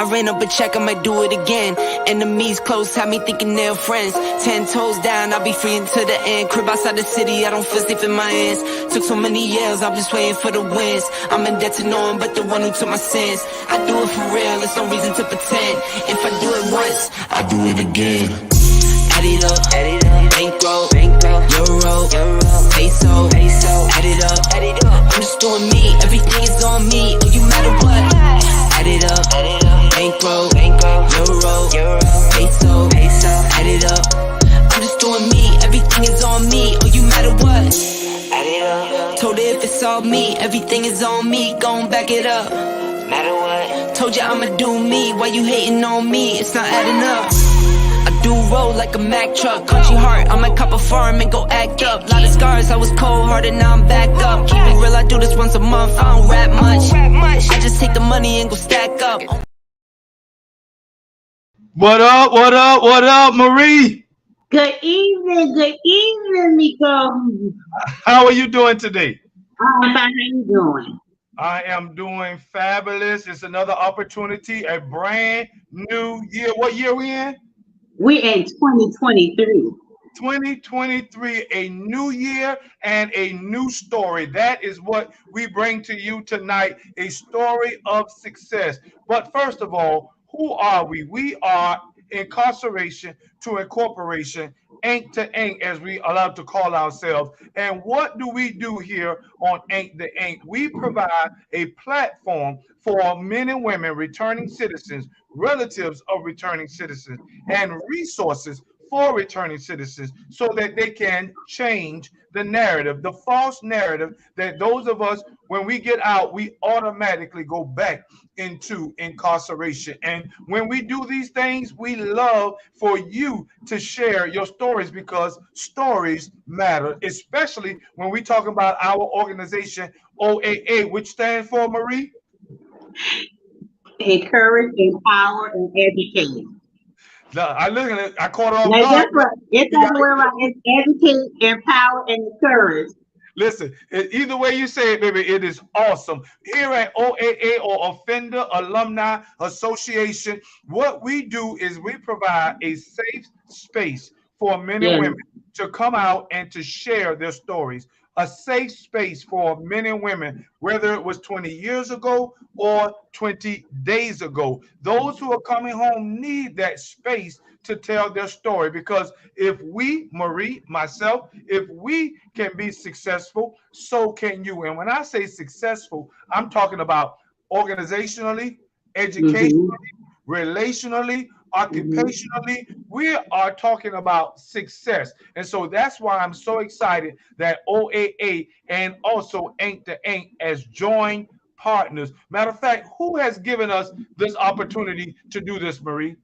I ran up a check, I might do it again. Enemies close, had me thinking they're friends. 10 toes down, I'll be free until the end. Crib outside the city, I don't feel safe in my hands. Took so many years, I'm just waiting for the wins. I'm in debt to no one but the one who took my sins. I do it for real, there's no reason to pretend. If I do it once, I do it again. Add it up, bankroll, euro, peso, add it up, I'm just doing me, everything is on me, oh you matter what. Add it up, bankroll, euro, peso, add it up, I'm just doing me, everything is on me, oh you matter what. Add it up, told her if it's all me, everything is on me, gon' back it up. Matter what, told you I'ma do me, why you hating on me, it's not adding up. I do roll like a Mack truck, country heart, I might cop a farm and go act up. Lot of scars, I was cold-hearted, now I'm back up. Keep it real, I do this once a month, I don't rap much. I just take the money and go stack up. What up, Marie? Good evening, Miko. How are you doing today? I'm fine. How you doing? I am doing fabulous. It's another opportunity, a brand new year. What year we in? We're in 2023. 2023, a new year and a new story. That is what we bring to you tonight, a story of success. But first of all, who are we? We are Incarceration to Incorporation, Ain't to Ain't, as we allowed to call ourselves. And what do we do here on Ain't the Ain't? We provide a platform for men and women, returning citizens, relatives of returning citizens, and resources for returning citizens so that they can change the narrative, the false narrative that those of us, when we get out, we automatically go back into incarceration. And when we do these things, we love for you to share your stories because stories matter, especially when we talk about our organization, OAA, which stands for, Marie? Encourage, empower, and educate. I caught off Now, guard. it's the way around. It's educate, empower, and encourage. Listen, either way you say it, baby, it is awesome. Here at OAA, or Offender Alumni Association, what we do is we provide a safe space for men and women to come out and to share their stories. A safe space for men and women, whether it was 20 years ago or 20 days ago. Those who are coming home need that space to tell their story, because if we, Marie, myself, if we can be successful, so can you. And when I say successful, I'm talking about organizationally, educationally, relationally, occupationally. We are talking about success. And so that's why I'm so excited that OAA and also Ain't the Ain't as joint partners. Matter of fact, who has given us this opportunity to do this, Marie?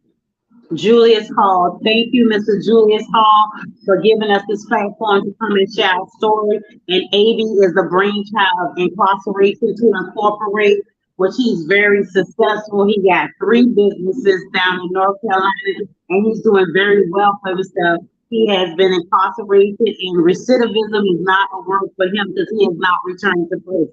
Julius Hall. Thank you, Mr. Julius Hall, for giving us this platform to come and share our story. And AB is the brainchild of Incarceration to Incorporate, which he's very successful. He got 3 businesses down in North Carolina, and he's doing very well for himself. He has been incarcerated, and recidivism is not a word for him because he is not returning to prison.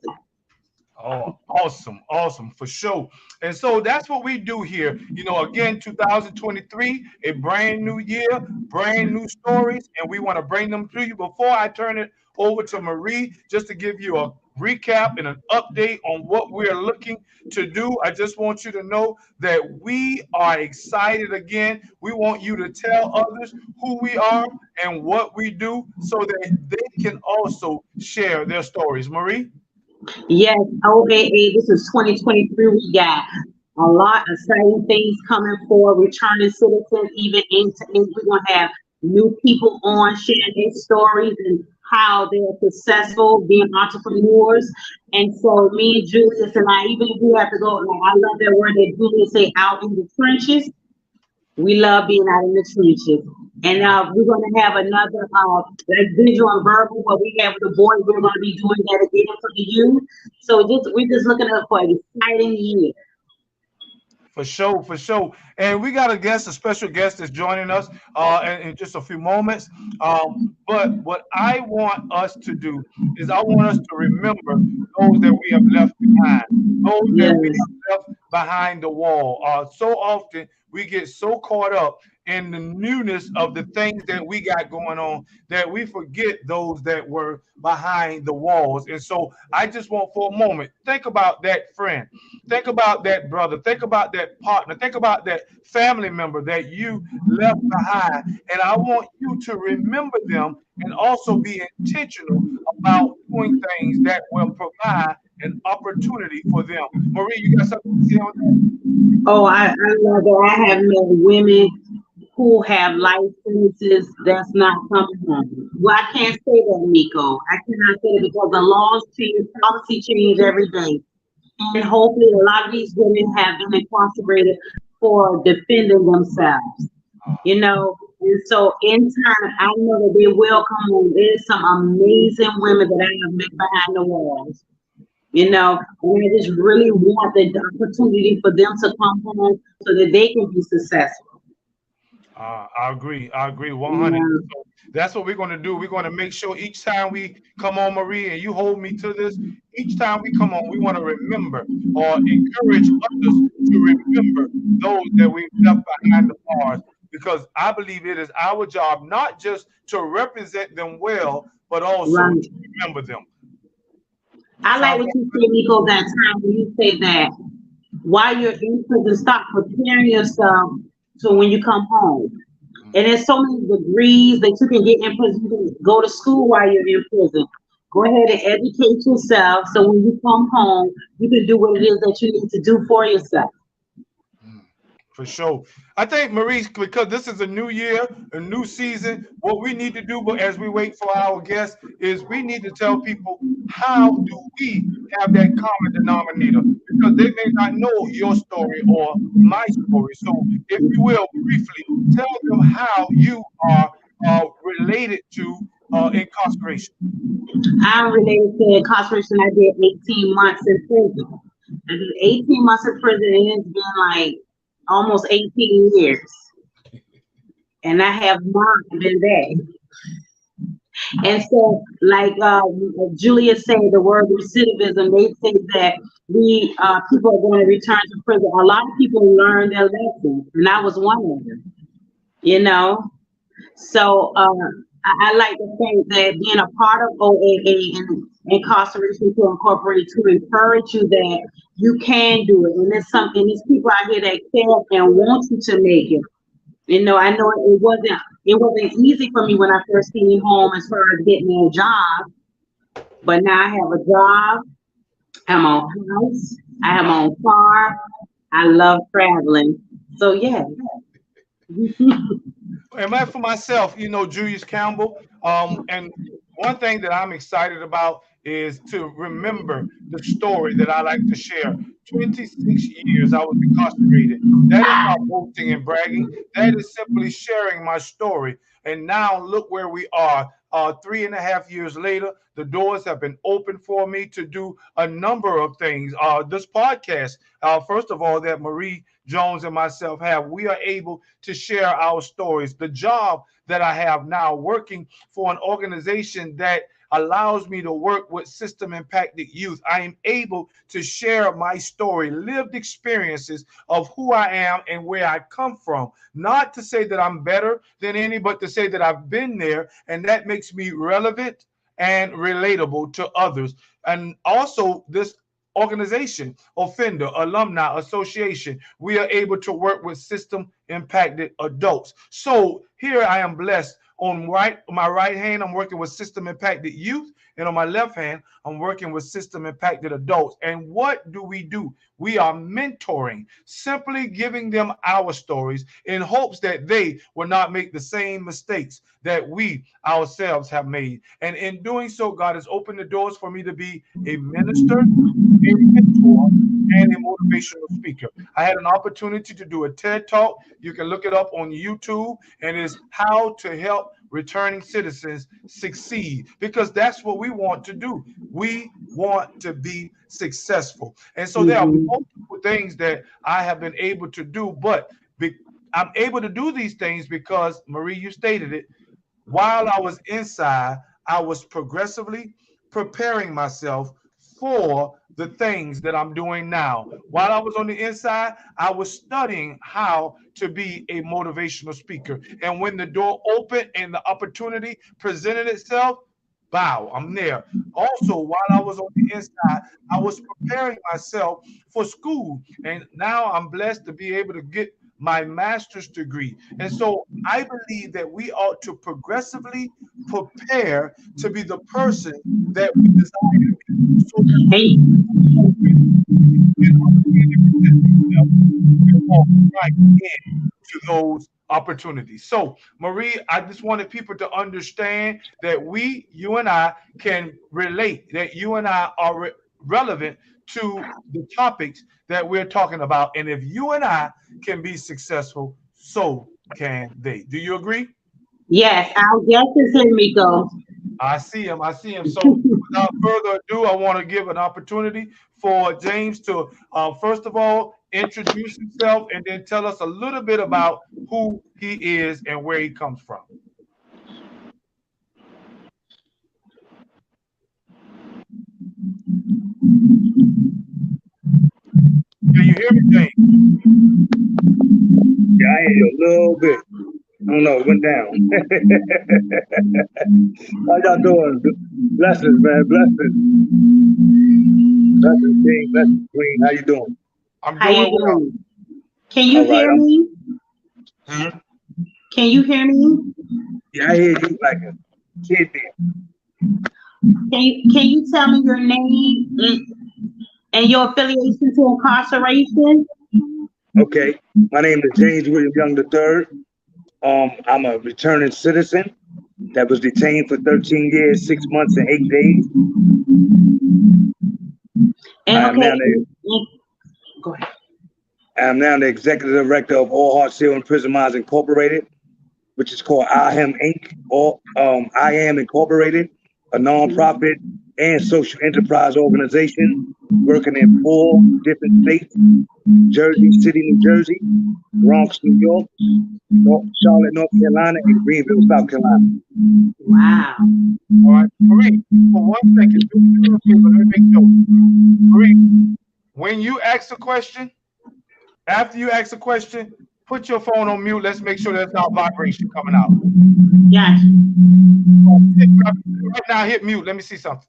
Oh, awesome, for sure. And so that's what we do here. You know, again, 2023, a brand new year, brand new stories, and we want to bring them to you. Before I turn it over to Marie, just to give you a recap and an update on what we're looking to do, I just want you to know that we are excited again. We want you to tell others who we are and what we do so that they can also share their stories. Marie? Yes, OAA, this is 2023. We got a lot of exciting things coming for returning citizens, even into we're going to have new people on sharing their stories and how they're successful being entrepreneurs. And so me and Julius and I, even if we have to go, like, I love that word that Julius say, out in the trenches. We love being out in the trenches. And we're going to have another visual and verbal, what we have with the boys. We're going to be doing that again for the youth. So we're just looking up for an exciting year. For sure, for sure. And we got a guest, a special guest that's joining us in just a few moments. But what I want us to do is I want us to remember those that we have left behind, those that we Yes, have left behind the wall. So often we get so caught up in the newness of the things that we got going on that we forget those that were behind the walls. And so I just want for a moment, think about that friend. Think about that brother. Think about that partner. Think about that family member that you left behind. And I want you to remember them and also be intentional about doing things that will provide an opportunity for them. Marie, you got something to say on that? oh, I love it. I have met women who have life sentences that's not coming home. Well, I can't say that, Nico. I cannot say it because the laws change, policy change every day. And hopefully a lot of these women have been incarcerated for defending themselves. You know, and so in time, I know that they will come home. There's some amazing women that I have met behind the walls. You know, and I just really want the opportunity for them to come home so that they can be successful. I agree. I agree 100. Yeah, So that's what we're going to do. We're going to make sure each time we come on, Marie, and you hold me to this, each time we come on, we want to remember or encourage others to remember those that we've left behind the bars. Because I believe it is our job not just to represent them well, but also right. to remember them. I like Sound what you say, Nico, that time when you say that while you're in prison, start preparing yourself so when you come home. And there's so many degrees that you can get in prison. You can go to school while you're in prison. Go ahead and educate yourself so when you come home, you can do what it is that you need to do for yourself. for sure. I think, Maurice, because this is a new year, a new season, what we need to do, but as we wait for our guests, is we need to tell people how do we have that common denominator? Because they may not know your story or my story. So, if you will, briefly tell them how you are related to incarceration. I'm related to incarceration. I did 18 months in prison. I did 18 months in prison, and it's been like almost 18 years. And I have not been back. And so, like Julius said, the word recidivism, they say that we people are going to return to prison. A lot of people learn their lessons, and I was one of them. You know, so I like to think that being a part of OAA and Incarceration to Incorporate to encourage you that you can do it, and there's something. There's people out here that care and want you to make it. You know, I know it wasn't easy for me when I first came home as far as getting a job, but now I have a job, I'm on house, I have my own car, I love traveling. So yeah. And that for myself, Julius Campbell. And one thing that I'm excited about is to remember the story that I like to share. 26 years I was incarcerated. That is not boasting and bragging. That is simply sharing my story. And now look where we are. 3.5 years later, the doors have been opened for me to do a number of things. This podcast, first of all, that Marie Jones and myself have, we are able to share our stories. The job that I have now working for an organization that allows me to work with system impacted youth. I am able to share my story, lived experiences of who I am and where I come from. Not to say that I'm better than any, but to say that I've been there, and that makes me relevant and relatable to others. And also, this organization, Offender Alumni Association, we are able to work with system impacted adults. So here I am blessed. On my right hand, I'm working with system impacted youth. And on my left hand, I'm working with system impacted adults. And what do? We are mentoring, simply giving them our stories in hopes that they will not make the same mistakes that we ourselves have made. And in doing so, God has opened the doors for me to be a minister, a mentor, and a motivational speaker. I had an opportunity to do a TED Talk. You can look it up on YouTube, and it's how to help returning citizens succeed, because that's what we want to do. We want to be successful. And so there are Mhm. multiple things that I have been able to do, but I'm able to do these things because, Marie, you stated it, while I was inside, I was progressively preparing myself for the things that I'm doing now. While I was on the inside, I was studying how to be a motivational speaker. And when the door opened and the opportunity presented itself, bow, I'm there. Also, while I was on the inside, I was preparing myself for school. And now I'm blessed to be able to get my master's degree. And so I believe that we ought to progressively prepare to be the person that we desire to be, so that Hey, when an opportunity presents itself, we walk right into those opportunities. So, Marie, I just wanted people to understand that you and I, can relate, that you and I are relevant to the topics that we're talking about. And if you and I can be successful, so can they. Do you agree? yes, our guest is here, Miko. I see him. I see him. So, without further ado, I want to give an opportunity for James to, first of all, introduce himself and then tell us a little bit about who he is and where he comes from. Can you hear me, James? Yeah, I hear you a little bit. I don't know, it went down. How y'all doing? Blessings, man. Blessings. Blessings, King. Blessings, Queen. How you doing? I'm How you doing well. doing? Can you All right. hear me? Hmm? Can you hear me? Yeah, I hear you like a kid there. Can you tell me your name and your affiliation to incarceration? Okay. My name is James William Young III. I'm a returning citizen that was detained for 13 years, 6 months, and 8 days. And I am okay, now the go ahead. I am now the executive director of All Heart Seal and Prison Minds Incorporated, which is called I Am Inc. or I Am Incorporated, a nonprofit and social enterprise organization working in 4 different states: Jersey City, New Jersey, Bronx, New York, Charlotte, North Carolina, and Greenville, South Carolina. Wow. All right. Marie, for 1 second, do me a favor. Let me make sure. Marie, when you ask a question, after you ask a question, put your phone on mute. Let's make sure there's not vibration coming out. Yes. Right now, hit mute. Let me see something.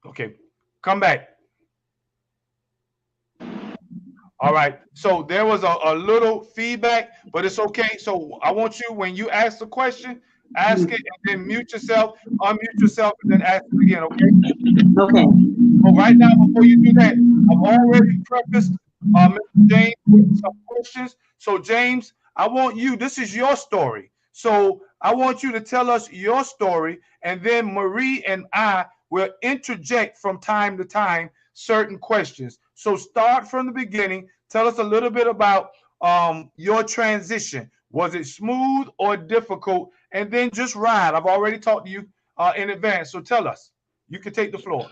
Okay. Come back. All right. So there was a little feedback, but it's okay. So I want you, when you ask the question, ask it and then mute yourself, unmute yourself, and then ask it again. Okay. Okay. But right now, before you do that, I've already prefaced Mr. James with some questions. So James, I want you, this is your story. So I want you to tell us your story, and then Marie and I will interject from time to time certain questions. So start from the beginning. Tell us a little bit about your transition. Was it smooth or difficult? And then just ride. I've already talked to you in advance. So tell us. You can take the floor.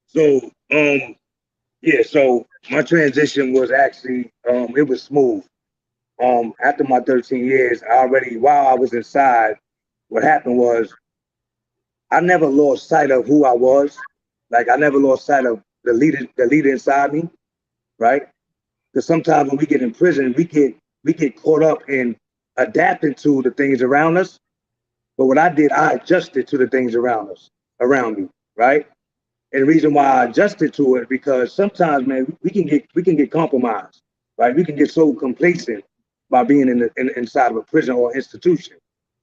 So, yeah, so my transition was actually, it was smooth. After my 13 years, while I was inside, what happened was I never lost sight of who I was. Like I never lost sight of the leader inside me, right? Because sometimes when we get in prison, we get caught up in adapting to the things around us. But what I did, I adjusted to the things around me, right? And the reason why I adjusted to it, because sometimes, man, we can get compromised, right? We can get so complacent by being inside of a prison or institution,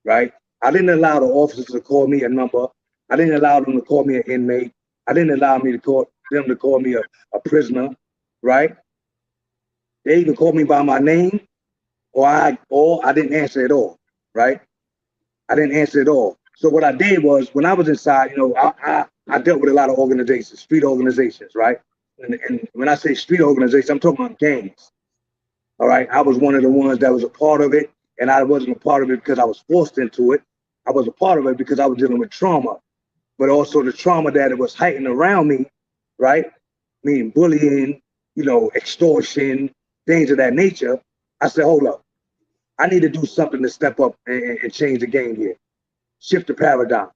right? I didn't allow the officers to call me a number. I didn't allow them to call me an inmate. I didn't allow them to call me a prisoner, right? They even called me by my name, or I didn't answer at all, right? I didn't answer at all. So what I did was when I was inside, you know, I dealt with a lot of organizations, street organizations, right? And when I say street organizations, I'm talking about gangs. All right. I was one of the ones that was a part of it. And I wasn't a part of it because I was forced into it. I was a part of it because I was dealing with trauma, but also the trauma that it was heightened around me, right? Meaning bullying, you know, extortion, things of that nature. I said, hold up. I need to do something to step up and change the game here. Shift the paradigm.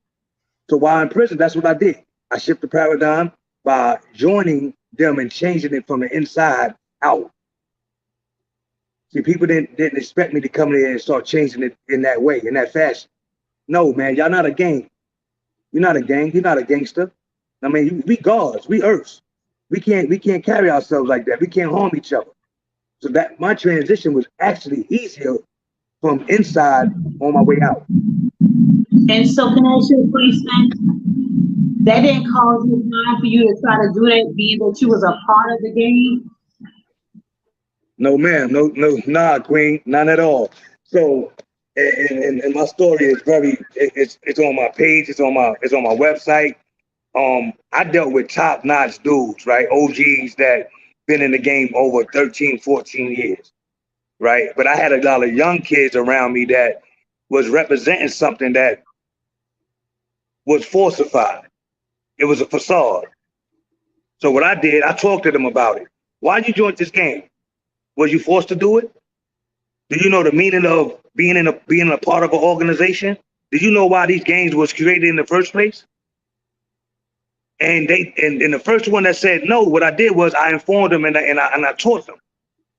So while in prison, that's what I did. I shifted the paradigm by joining them and changing it from the inside out. See, people didn't expect me to come in and start changing it in that way, in that fashion. No, man, y'all not a gang. You're not a gang. You're not a gangster. I mean, we guards, we earths. We can't carry ourselves like that. We can't harm each other. So that my transition was actually easier from inside on my way out. And so can I ask you a question? That didn't cause you time for you to try to do that, being that you was a part of the game? No, ma'am. Nah, Queen, none at all. So, and my story is it's on my page, it's on my website. I dealt with top-notch dudes, right? OGs that been in the game over 13, 14 years, right? But I had a lot of young kids around me that was representing something that was falsified. It was a facade. So what I did, I talked to them about it. Why'd you join this game? Was you forced to do it? Do you know the meaning of being a part of an organization? Did you know why these games was created in the first place? And the first one that said no, what I did was I informed them and I taught them,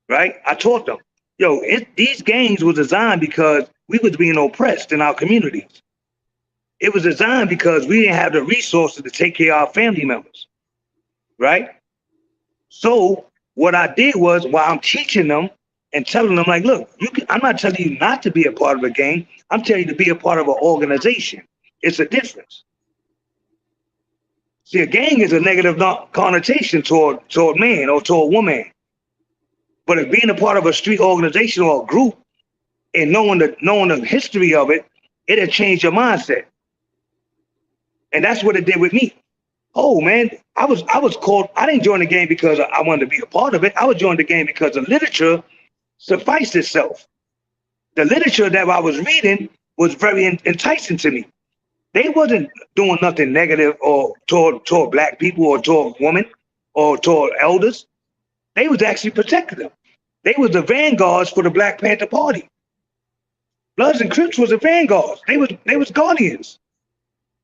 right? I taught them, yo, these games was designed because we was being oppressed in our communities. It was designed because we didn't have the resources to take care of our family members, right? So what I did was, while I'm teaching them and telling them, like, look, I'm not telling you not to be a part of a gang. I'm telling you to be a part of an organization. It's a difference. See, a gang is a negative connotation toward man or toward woman. But if being a part of a street organization or a group and knowing the history of it, it'll change your mindset. And that's what it did with me. Oh man, I was called. I didn't join the game because I wanted to be a part of it. I was joining the game because the literature sufficed itself. The literature that I was reading was very enticing to me. They wasn't doing nothing negative or toward black people or toward women or toward elders. They was actually protecting them. They was the vanguards for the Black Panther Party. Bloods and Crips was the vanguards. They was guardians.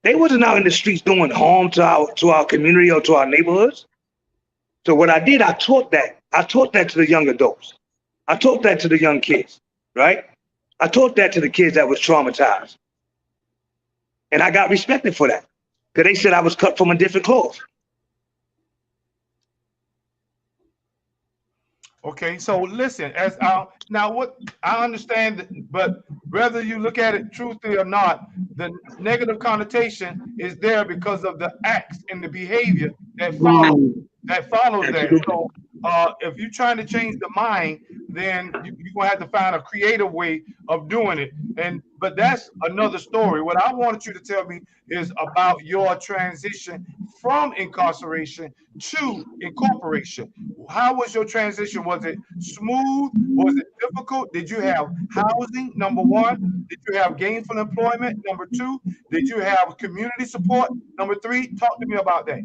They wasn't out in the streets doing harm to our community or to our neighborhoods. So what I did, I taught that. I taught that to the young adults. I taught that to the young kids, right? I taught that to the kids that was traumatized. And I got respected for that because they said I was cut from a different cloth. Okay, so listen, now what I understand, but whether you look at it truthfully or not, the negative connotation is there because of the acts and the behavior that follows that. So if you're trying to change the mind, then you're gonna have to find a creative way of doing it. But that's another story. What I wanted you to tell me is about your transition from incarceration to incorporation. How was your transition? Was it smooth? Was it difficult? Did you have housing, number one? Did you have gainful employment, number two? Did you have community support, number three? Talk to me about that.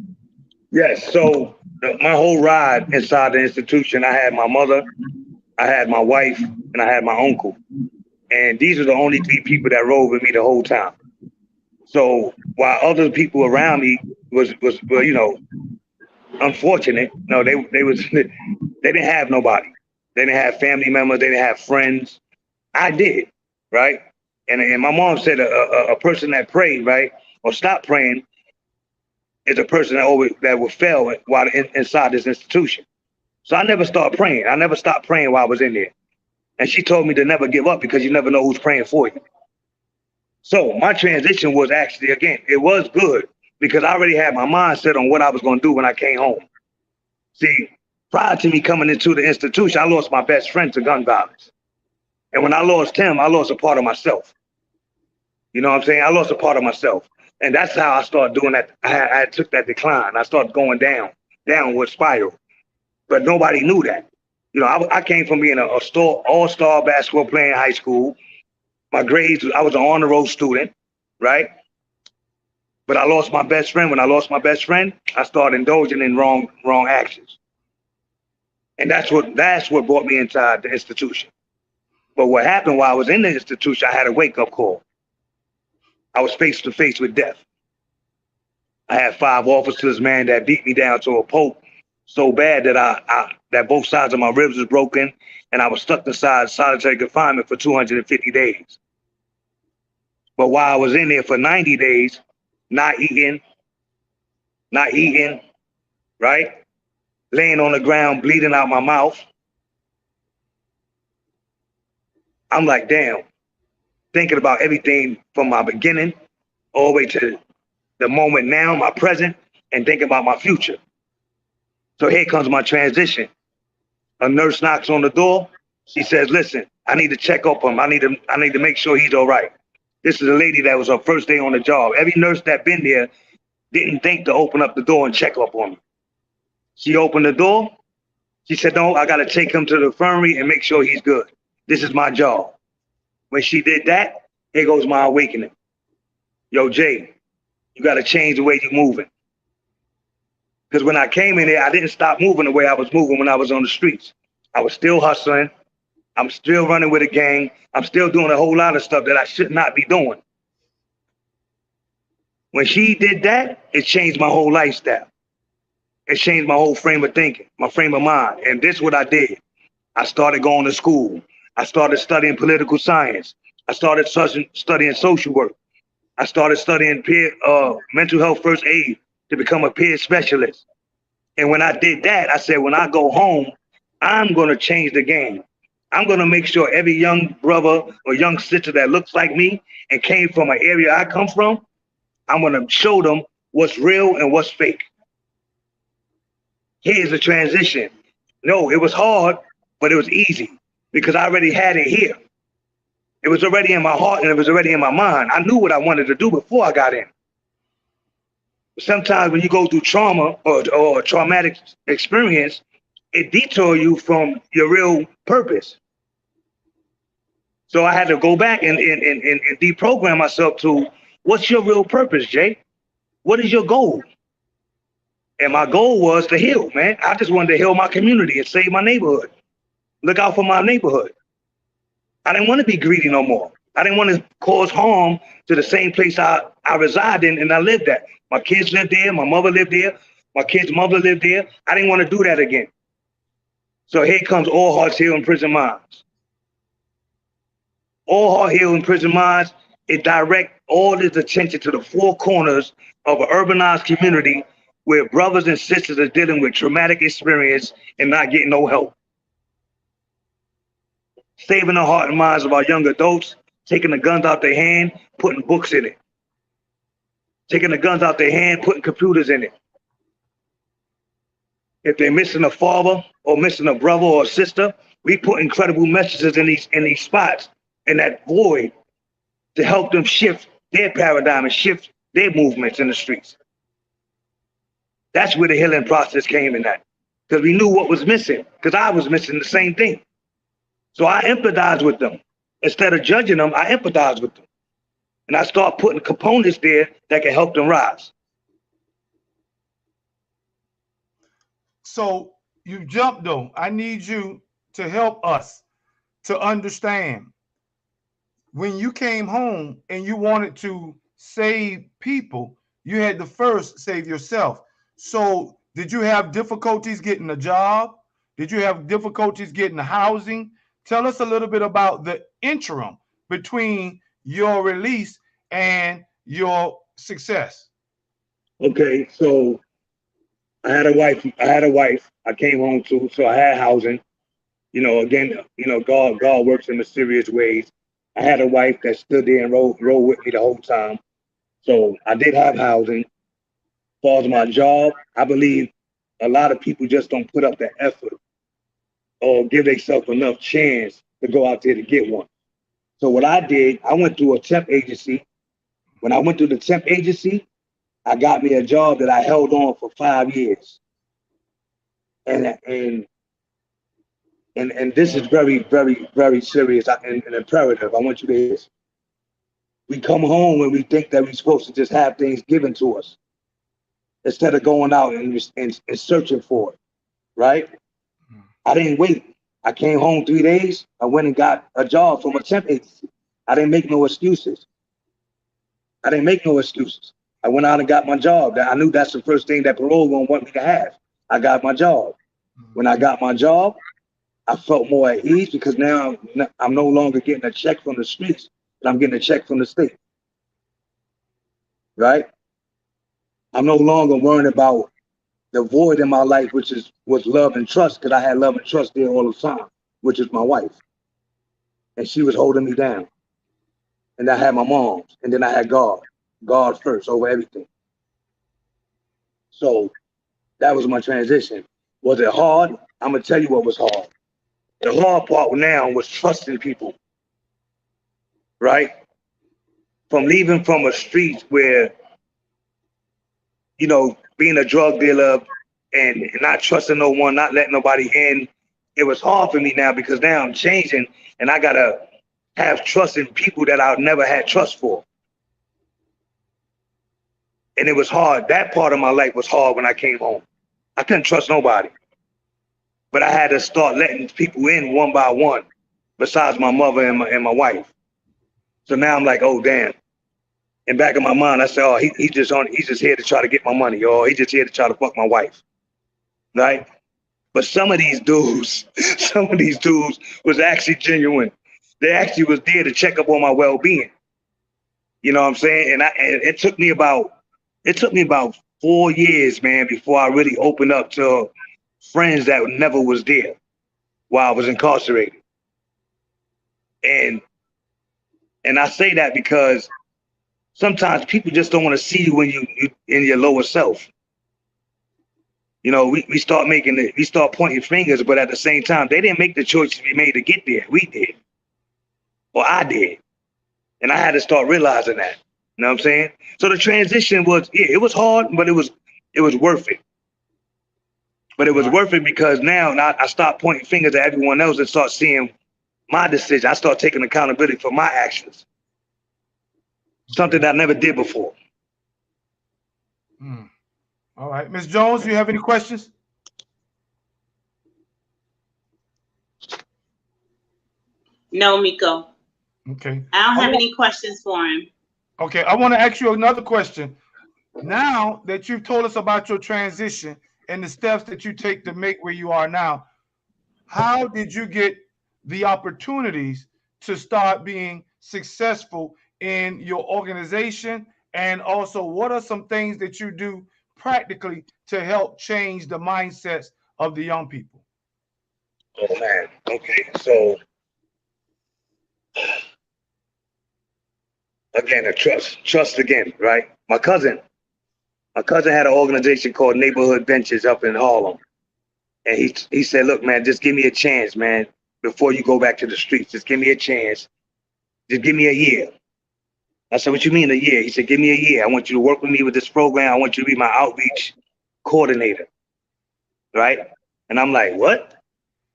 Yes, so my whole ride inside the institution, I had my mother, I had my wife, and I had my uncle. And these are the only three people that rode with me the whole time. So while other people around me were unfortunate, no, they didn't have nobody. They didn't have family members. They didn't have friends. I did, right? And my mom said a person that prayed, right, or stopped praying is a person that will fail while inside this institution. So I never stopped praying. I never stopped praying while I was in there. And she told me to never give up because you never know who's praying for you. So my transition was actually, again, it was good because I already had my mind set on what I was going to do when I came home. See, prior to me coming into the institution, I lost my best friend to gun violence. And when I lost him, I lost a part of myself. You know what I'm saying? I lost a part of myself. And that's how I started doing that. I took that decline. I started going downward spiral. But nobody knew that. You know, I came from being a all-star basketball player in high school. My grades, I was an honor roll student, right? But I lost my best friend. When I lost my best friend, I started indulging in wrong actions. And that's what brought me inside the institution. But what happened while I was in the institution, I had a wake-up call. I was face to face with death. I had 5 officers, man, that beat me down to a pulp so bad that that both sides of my ribs was broken, and I was stuck inside solitary confinement for 250 days. But while I was in there for 90 days, not eating, right? Laying on the ground, bleeding out my mouth. I'm like, damn, thinking about everything from my beginning all the way to the moment now, my present, and thinking about my future. So here comes my transition. A nurse knocks on the door. She says, listen, I need to check up on him. I need to make sure he's all right. This is a lady that was her first day on the job. Every nurse that been there didn't think to open up the door and check up on him. She opened the door. She said, no, I got to take him to the infirmary and make sure he's good. This is my job. When she did that, here goes my awakening. Yo, Jay, you got to change the way you're moving. Because when I came in there, I didn't stop moving the way I was moving when I was on the streets. I was still hustling. I'm still running with a gang. I'm still doing a whole lot of stuff that I should not be doing. When she did that, it changed my whole lifestyle. It changed my whole frame of thinking, my frame of mind. And this is what I did. I started going to school. I started studying political science. I started studying social work. I started studying mental health first aid to become a peer specialist. And when I did that, I said, when I go home, I'm going to change the game. I'm going to make sure every young brother or young sister that looks like me and came from an area I come from, I'm going to show them what's real and what's fake. Here's the transition. No, it was hard, but it was easy because I already had it here. It was already in my heart and it was already in my mind. I knew what I wanted to do before I got in. Sometimes when you go through trauma or a traumatic experience, it detours you from your real purpose. So I had to go back and deprogram myself to, what's your real purpose, Jay? What is your goal? And my goal was to heal, man. I just wanted to heal my community and save my neighborhood. Look out for my neighborhood. I didn't want to be greedy no more. I didn't want to cause harm to the same place I reside in and I lived at. My kids lived there. My mother lived there. My kid's mother lived there. I didn't want to do that again. So here comes All Hearts Heal in Prison Minds. All Heart Heal in Prison Minds, it directs all its attention to the 4 corners of an urbanized community where brothers and sisters are dealing with traumatic experience and not getting no help. Saving the heart and minds of our young adults, taking the guns out their hand, putting books in it. Taking the guns out their hand, putting computers in it. If they're missing a father or missing a brother or a sister, we put incredible messages in these spots, in that void, to help them shift their paradigm and shift their movements in the streets. That's where the healing process came in that. Because we knew what was missing, because I was missing the same thing. So I empathized with them. Instead of judging them, I empathized with them. And I start putting components there that can help them rise. So you jumped though. I need you to help us to understand. When you came home and you wanted to save people, you had to first save yourself. So did you have difficulties getting a job? Did you have difficulties getting housing? Tell us a little bit about the interim between your release and your success. Okay, so I had a wife. I came home to, so I had housing. You know, again, you know, God works in mysterious ways. I had a wife that stood there and rode with me the whole time. So I did have housing. As far as my job, I believe a lot of people just don't put up the effort or give themselves enough chance to go out there to get one. So what I did, I went to a temp agency When I went through the temp agency, I got me a job that I held on for 5 years. And this is very, very, very serious and imperative. I want you to hear this. We come home and we think that we're supposed to just have things given to us instead of going out and searching for it, right? I didn't wait. I came home 3 days. I went and got a job from a temp agency. I didn't make no excuses. I went out and got my job. I knew that's the first thing that parole gonna want me to have. I got my job. When I got my job, I felt more at ease because now I'm no longer getting a check from the streets, but I'm getting a check from the state, right? I'm no longer worrying about the void in my life, which was love and trust, because I had love and trust there all the time, which is my wife. And she was holding me down. And I had my mom, and then I had God first over everything. So that was my transition. Was it hard? I'm gonna tell you what was hard. The hard part now was trusting people, right? From leaving from a street where, you know, being a drug dealer and not trusting no one, not letting nobody in, it was hard for me now because now I'm changing and I gotta have trust in people that I've never had trust for. And it was hard. That part of my life was hard when I came home. I couldn't trust nobody. But I had to start letting people in one by one, besides my mother and my wife. So now I'm like, oh damn. In back of my mind, I said, oh, he's just here to try to get my money, or he's just here to try to fuck my wife. Right? But some of these dudes was actually genuine. They actually was there to check up on my well-being. You know what I'm saying? And it took me about 4 years, man, before I really opened up to friends that never was there while I was incarcerated. And I say that because sometimes people just don't want to see you when you in your lower self. You know, we start pointing fingers, but at the same time, they didn't make the choices we made to get there. We did. Or I did. And I had to start realizing that. You know what I'm saying? So the transition was, it was hard, but it was worth it. But it was worth it because now I stopped pointing fingers at everyone else and start seeing my decision. I start taking accountability for my actions. Something that I never did before. All right. Ms. Jones, do you have any questions? No, Miko. Okay. I don't have any questions for him. Okay. I want to ask you another question. Now that you've told us about your transition and the steps that you take to make where you are now, how did you get the opportunities to start being successful in your organization? And also, what are some things that you do practically to help change the mindsets of the young people? Oh man. Okay. So again, trust again, right? My cousin had an organization called Neighborhood Benches up in Harlem. And he said, look, man, just give me a chance, man, before you go back to the streets. Just give me a chance. Just give me a year. I said, what you mean a year? He said, give me a year. I want you to work with me with this program. I want you to be my outreach coordinator. Right? And I'm like, what?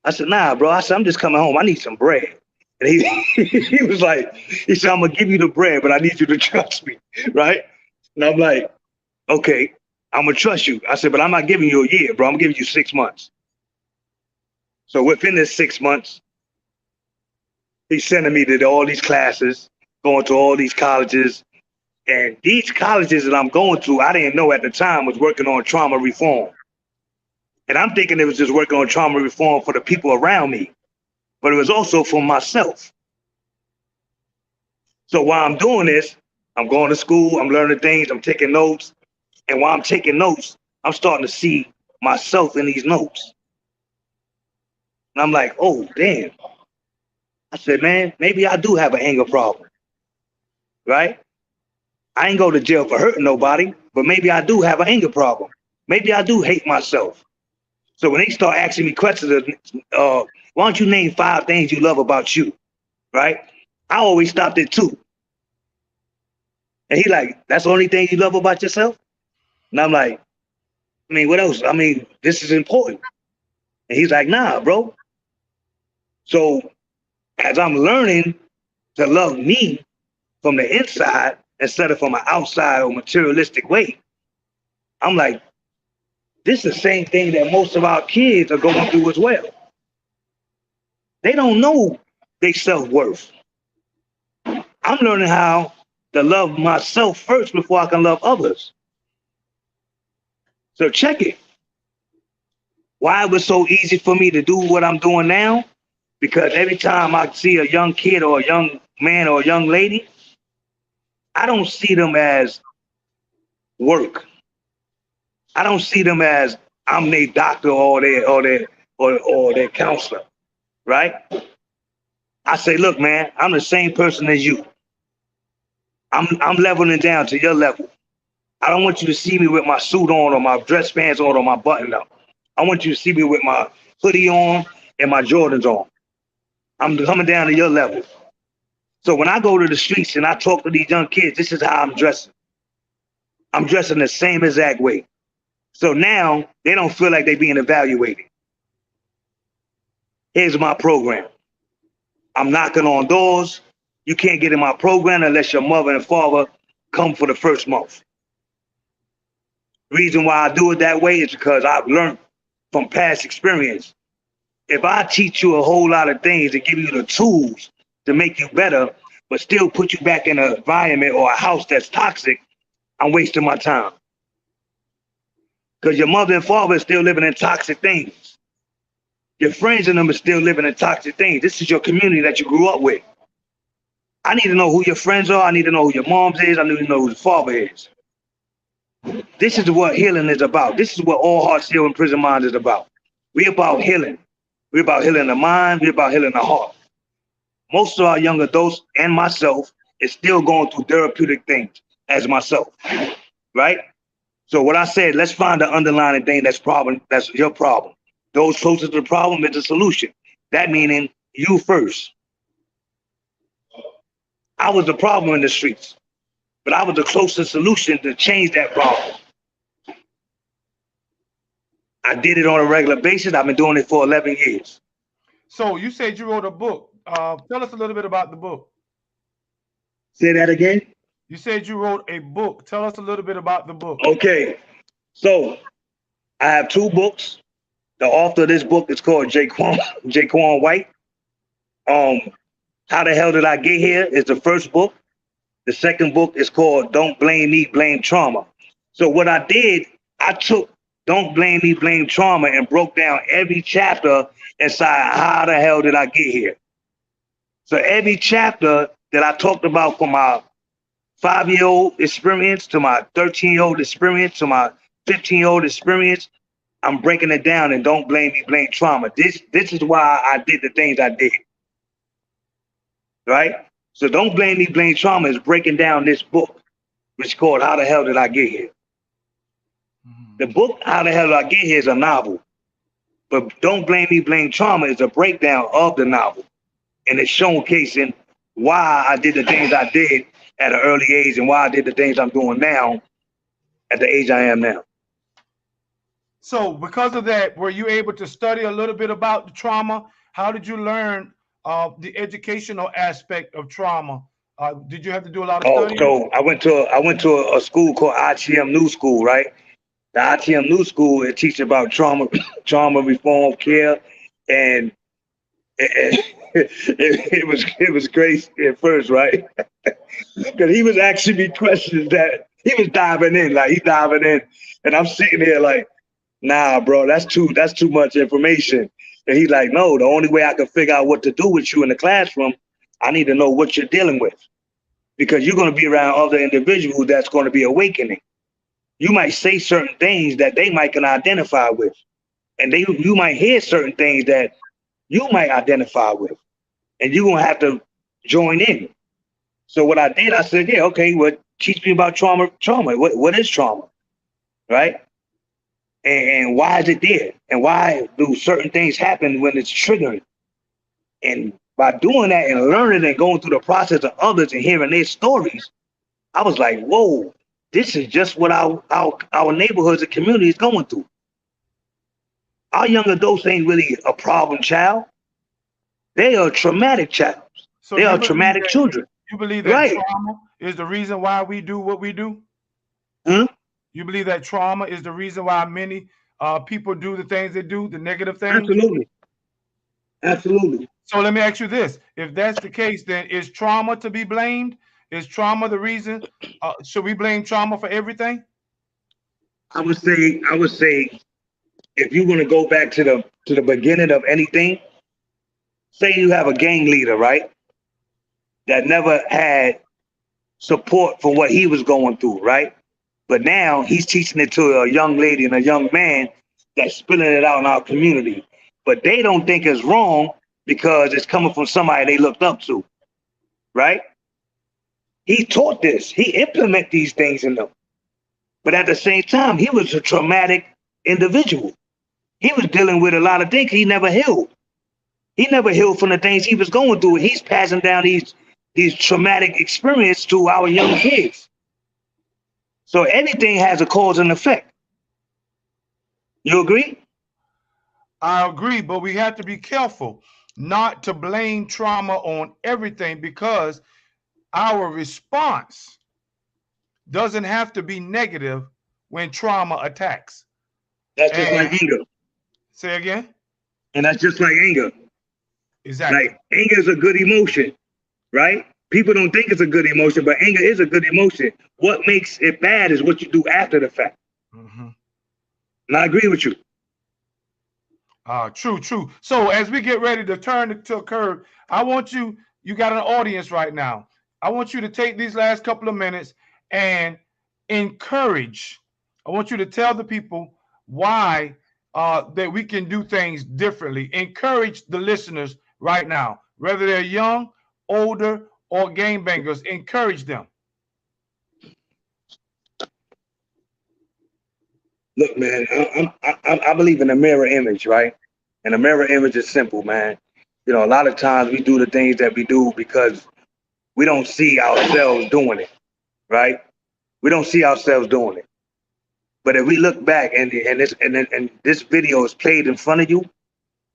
I said, nah, bro. I said, I'm just coming home. I need some bread. And he was like, he said, I'm going to give you the bread, but I need you to trust me. Right? And I'm like, okay, I'm going to trust you. I said, but I'm not giving you a year, bro. I'm giving you 6 months. So within this 6 months, he's sending me to all these classes, going to all these colleges. And these colleges that I'm going to, I didn't know at the time was working on trauma reform. And I'm thinking it was just working on trauma reform for the people around me, but it was also for myself. So while I'm doing this, I'm going to school, I'm learning things, I'm taking notes. And while I'm taking notes, I'm starting to see myself in these notes. And I'm like, oh, damn. I said, man, maybe I do have an anger problem, right? I ain't go to jail for hurting nobody, but maybe I do have an anger problem. Maybe I do hate myself. So when they start asking me questions, why don't you name 5 things you love about you, right? I always stopped at 2. And he like, that's the only thing you love about yourself? And I'm like, I mean, what else? I mean, this is important. And he's like, nah, bro. So as I'm learning to love me from the inside instead of from an outside or materialistic way, I'm like, this is the same thing that most of our kids are going through as well. They don't know their self-worth. I'm learning how to love myself first before I can love others. So check it. Why it was so easy for me to do what I'm doing now? Because every time I see a young kid or a young man or a young lady, I don't see them as work. I don't see them as I'm their doctor or their counselor, right? I say, look, man, I'm the same person as you. I'm leveling down to your level. I don't want you to see me with my suit on or my dress pants on or my button up. I want you to see me with my hoodie on and my Jordans on. I'm coming down to your level. So when I go to the streets and I talk to these young kids, this is how I'm dressing. I'm dressing the same exact way. So now they don't feel like they're being evaluated. Here's my program. I'm knocking on doors. You can't get in my program unless your mother and father come for the first month. Reason why I do it that way is because I've learned from past experience. If I teach you a whole lot of things and give you the tools to make you better, but still put you back in an environment or a house that's toxic, I'm wasting my time. Because your mother and father are still living in toxic things. Your friends and them are still living in toxic things. This is your community that you grew up with. I need to know who your friends are. I need to know who your mom's is. I need to know who your father is. This is what healing is about. This is what All Hearts Heal in Prison Minds is about. We're about healing. We're about healing the mind. We're about healing the heart. Most of our young adults and myself is still going through therapeutic things as myself, right? So what I said, let's find the underlying thing that's your problem. Those closest to the problem is the solution. That meaning you first. I was the problem in the streets, but I was the closest solution to change that problem. I did it on a regular basis. I've been doing it for 11 years. So you said you wrote a book. Tell us a little bit about the book. Say that again? You said you wrote a book. Tell us a little bit about the book. Okay. So I have 2 books. The author of this book is called Jaquan White. How the Hell Did I Get Here is the first book. The second book is called Don't Blame Me, Blame Trauma. So what I did, I took Don't Blame Me, Blame Trauma and broke down every chapter inside how the hell did I get here. So every chapter that I talked about from my 5-year-old experience to my 13-year-old experience to my 15-year-old experience, I'm breaking it down and Don't Blame Me, Blame Trauma. This is why I did the things I did. Right? So Don't Blame Me, Blame Trauma is breaking down this book, which is called How the Hell Did I Get Here? The book, How the Hell Did I Get Here, is a novel. But Don't Blame Me, Blame Trauma is a breakdown of the novel. And it's showcasing why I did the things I did at an early age and why I did the things I'm doing now at the age I am now. So because of that, were you able to study a little bit about the trauma? How did you learn the educational aspect of trauma? Did you have to do a lot of studying? So I went to a school called ITM New School, right? The ITM New School, it teaches about trauma reform care, and it was crazy at first, right? Because he was asking me questions that he was diving in, and I'm sitting there like, nah, bro, that's too much information. And he's like, no, the only way I can figure out what to do with you in the classroom, I need to know what you're dealing with, because you're going to be around other individuals that's going to be awakening. You might say certain things that they might can identify with, and you might hear certain things that you might identify with, and you're going to have to join in. So what I did, I said, yeah, okay, well, teach me about trauma. What is trauma, right? And why is it there? And why do certain things happen when it's triggering? And by doing that and learning and going through the process of others and hearing their stories, I was like, whoa, this is just what our neighborhoods and communities going through. Our young adults ain't really a problem child. They are traumatic child. So They you are believe traumatic that children. you believe that Right. trauma is the reason why we do what we do? Huh? You believe that trauma is the reason why many people do the things they do, the negative things? Absolutely. Absolutely. So let me ask you this. If that's the case, then is trauma to be blamed? Is trauma the reason? Should we blame trauma for everything? I would say if you want to go back to the beginning of anything, say you have a gang leader, right? That never had support for what he was going through, right? But now he's teaching it to a young lady and a young man that's spilling it out in our community. But they don't think it's wrong because it's coming from somebody they looked up to, right? He taught this. He implemented these things in them. But at the same time, he was a traumatic individual. He was dealing with a lot of things he never healed. He never healed from the things he was going through. He's passing down these traumatic experiences to our young kids. So anything has a cause and effect. You agree? I agree, but we have to be careful not to blame trauma on everything because our response doesn't have to be negative when trauma attacks. That's just And like anger. say again? And that's just like anger. Exactly. Like anger is a good emotion, right? People don't think it's a good emotion, but anger is a good emotion. What makes it bad is what you do after the fact. Mm-hmm. And I agree with you. True, true. So as we get ready to turn to a curve, I want you got an audience right now. I want you to take these last couple of minutes and encourage. I want you to tell the people why that we can do things differently. Encourage the listeners right now, whether they're young, older, or game bangers. Encourage them. Look, man, I believe in a mirror image, right? And a mirror image is simple, man. You know, a lot of times we do the things that we do because we don't see ourselves doing it, right? We don't see ourselves doing it. But if we look back and this video is played in front of you,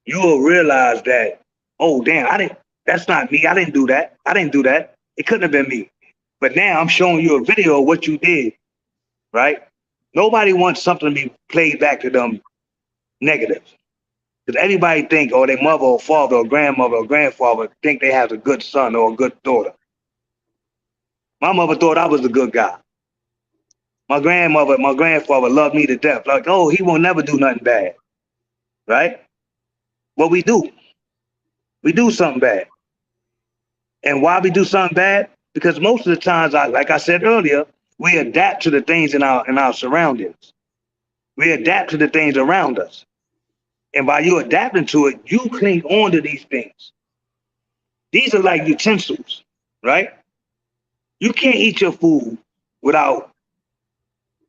you will realize that, oh damn, that's not me. I didn't do that. I didn't do that. It couldn't have been me. But now I'm showing you a video of what you did, right? Nobody wants something to be played back to them negative. Because everybody think, or their mother or father or grandmother or grandfather think they have a good son or a good daughter. My mother thought I was a good guy. My grandfather loved me to death. Like, oh, he won't never do nothing bad, right? What we do something bad. And why we do something bad? Because most of the times, like I said earlier, we adapt to the things in our surroundings. We adapt to the things around us. And by you adapting to it, you cling on to these things. These are like utensils, right? You can't eat your food without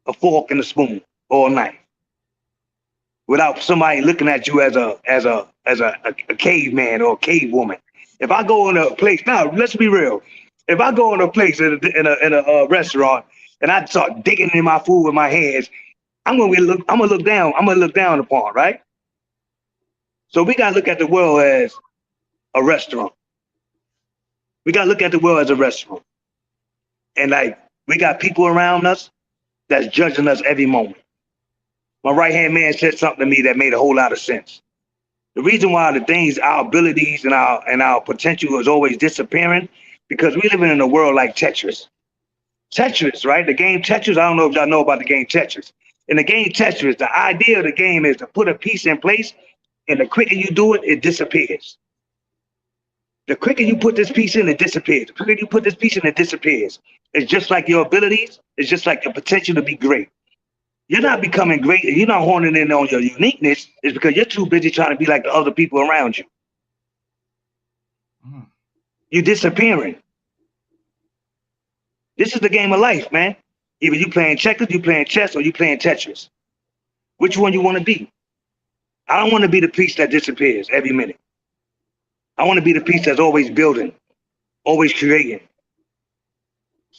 a fork and a spoon or a knife, without somebody looking at you as a caveman or a cave woman. If I go in a place, now let's be real. If I go in a place in a restaurant and I start digging in my food with my hands, I'm gonna look down upon, right? So we gotta look at the world as a restaurant. We gotta look at the world as a restaurant. And like we got people around us that's judging us every moment. My right-hand man said something to me that made a whole lot of sense. The reason why the things, our abilities and our potential is always disappearing, because we living in a world like Tetris. Tetris, right? The game Tetris, I don't know if y'all know about the game Tetris. In the game Tetris, the idea of the game is to put a piece in place, and the quicker you do it, it disappears. The quicker you put this piece in, it disappears. The quicker you put this piece in, it disappears. It's just like your abilities. It's just like your potential to be great. You're not becoming great. You're not honing in on your uniqueness. It's because you're too busy trying to be like the other people around you. You're disappearing. This is the game of life, man. Either you playing checkers, you playing chess, or you playing Tetris. Which one you want to be? I don't want to be the piece that disappears every minute. I want to be the piece that's always building, always creating.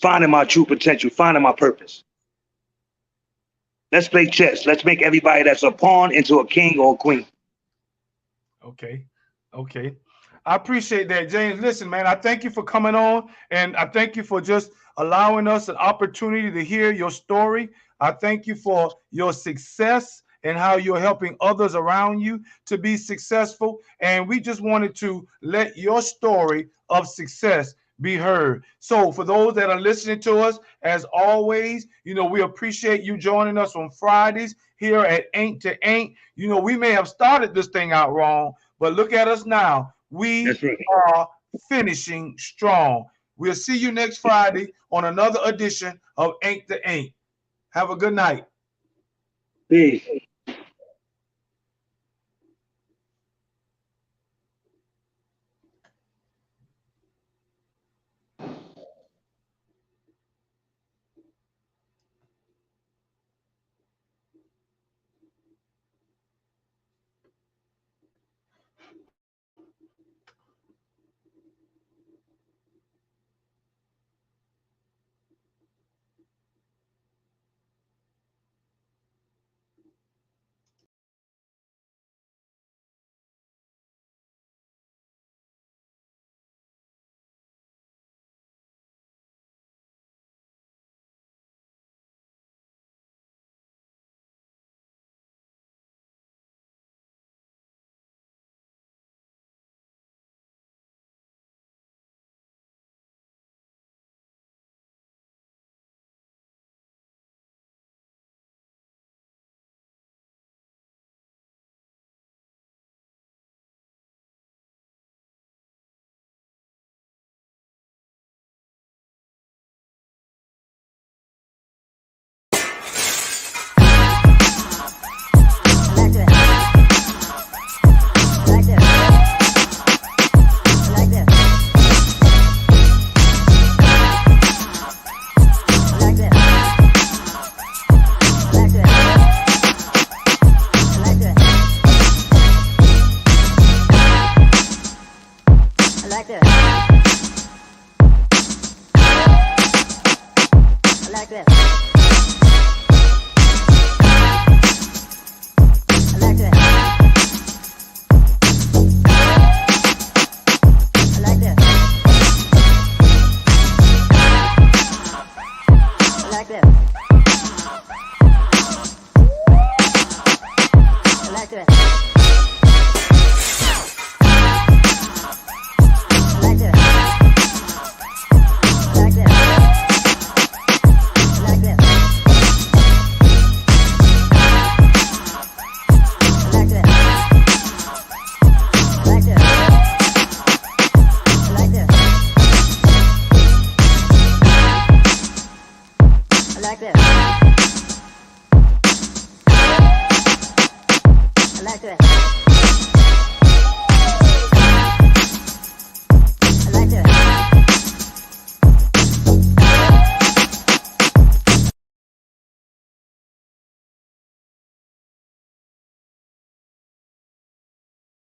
finding my true potential, finding my purpose. Let's play chess. Let's make everybody that's a pawn into a king or a queen. Okay. Okay. I appreciate that, James. Listen, man, I thank you for coming on, and I thank you for just allowing us an opportunity to hear your story. I thank you for your success and how you're helping others around you to be successful. And we just wanted to let your story of success be heard. So for those that are listening to us, as always, we appreciate you joining us on Fridays here at Ain't to Ain't. We may have started this thing out wrong, but look at us now. We are finishing strong. We'll see you next Friday on another edition of Ain't to Ain't. Have a good night. Peace. Like this.